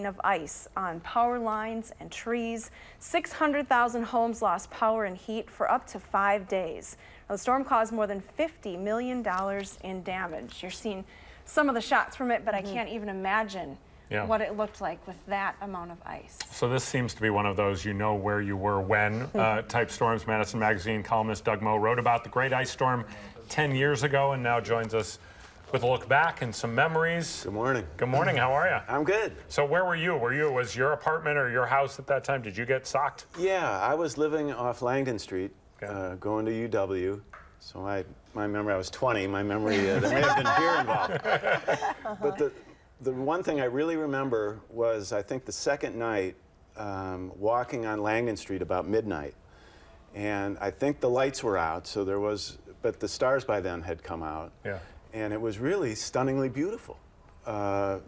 melting of ice on power lines and trees. 600,000 homes lost power and heat for up to 5 days. Now, the storm caused more than $50 million in damage. You're seeing some of the shots from it, but I can't even imagine what it looked like with that amount of ice. So this seems to be one of those you know where you were when type storms. Madison Magazine columnist Doug Moe wrote about the Great Ice Storm 10 years ago and now joins us with a look back and some memories. Good morning. Good morning, how are you? I'm good. So where were you? Was your apartment or your house at that time, did you get socked? Yeah, I was living off Langdon Street, going to UW. So my memory, I was 20, my memory, there may have been beer involved. But the one thing I really remember was, I think the second night, walking on Langdon Street about midnight. And I think the lights were out, so there was, but the stars by then had come out. Yeah. And it was really stunningly beautiful. The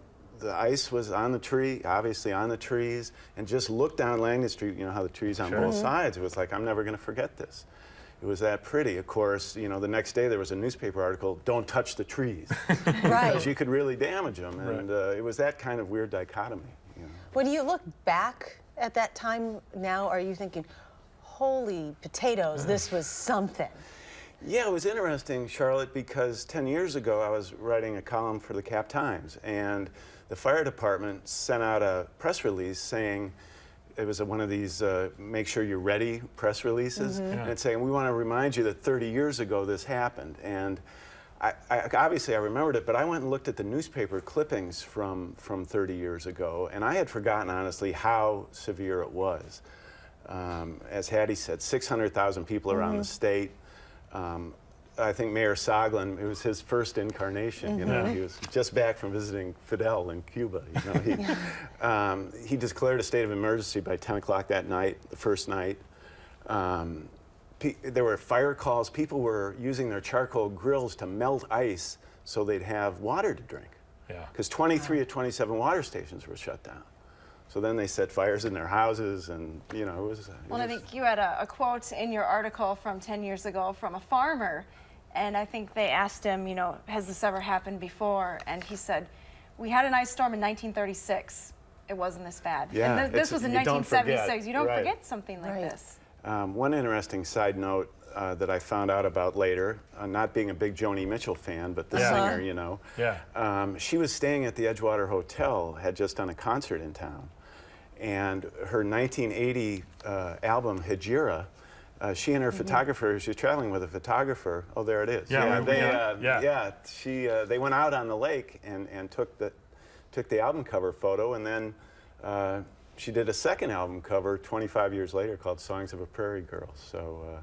ice was on the tree, obviously on the trees, and just look down Langdon Street, you know how the trees on both sides, it was like, I'm never gonna forget this. It was that pretty. Of course, you know, the next day there was a newspaper article, don't touch the trees. Because you could really damage them, and it was that kind of weird dichotomy. You know. When you look back at that time now, are you thinking, holy potatoes, this was something? Yeah, it was interesting, Charlotte, because 10 years ago I was writing a column for the Cap Times, and the fire department sent out a press release saying, it was one of these make sure you're ready press releases, and it's saying, we want to remind you that 30 years ago this happened. And obviously I remembered it, but I went and looked at the newspaper clippings from 30 years ago, and I had forgotten, honestly, how severe it was. As Hattie said, 600,000 people around the state. I think Mayor Soglin, it was his first incarnation, you know, he was just back from visiting Fidel in Cuba, you know. He declared a state of emergency by 10 o'clock that night, the first night. There were fire calls. People were using their charcoal grills to melt ice so they'd have water to drink. Because 23 of 27 water stations were shut down. So then they set fires in their houses, and, you know, it was... Well, I think you had a quote in your article from 10 years ago from a farmer, and I think they asked him, you know, has this ever happened before? And he said, we had an ice storm in 1936. It wasn't this bad. Yeah, and this was in 1976. You don't forget something like this. One interesting side note that I found out about later, not being a big Joni Mitchell fan, but the singer, you know. She was staying at the Edgewater Hotel, had just done a concert in town. And her 1980 album, Hejira, she and her photographer, she was traveling with a photographer. Oh, there it is. They went out on the lake and took the album cover photo, and then she did a second album cover 25 years later called Songs of a Prairie Girl. So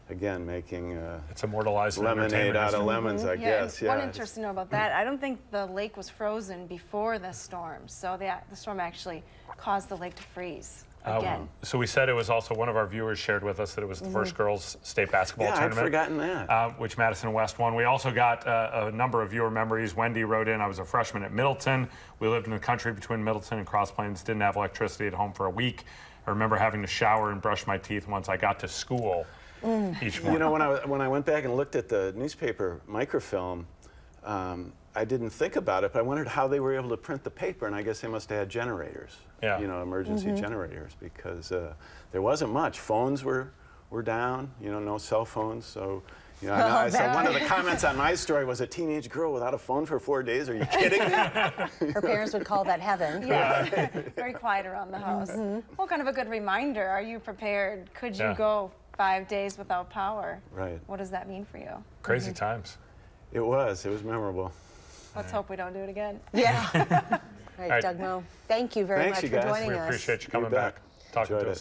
again, making it's immortalized lemonade out of lemons, I guess. One interesting note about that, I don't think the lake was frozen before the storm, so the storm actually caused the lake to freeze again. So we said it was also, one of our viewers shared with us that it was the first girls state basketball tournament. I'd forgotten that. Which Madison West won. We also got a number of viewer memories. Wendy wrote in, I was a freshman at Middleton. We lived in the country between Middleton and Cross Plains, didn't have electricity at home for a week. I remember having to shower and brush my teeth once I got to school each morning. You know, when I went back and looked at the newspaper microfilm, I didn't think about it, but I wondered how they were able to print the paper, and I guess they must have had generators, you know, emergency generators, because there wasn't much. Phones were down, you know, no cell phones, so, you know, I saw one of the comments on my story was, a teenage girl without a phone for 4 days, are you kidding me? Her parents would call that heaven. Very quiet around the house. Well, kind of a good reminder, are you prepared? Could you go 5 days without power? What does that mean for you? Crazy times. It was memorable. Let's hope we don't do it again. All right, Doug Moe, thank you very much for joining us. We appreciate you coming back, talking to us.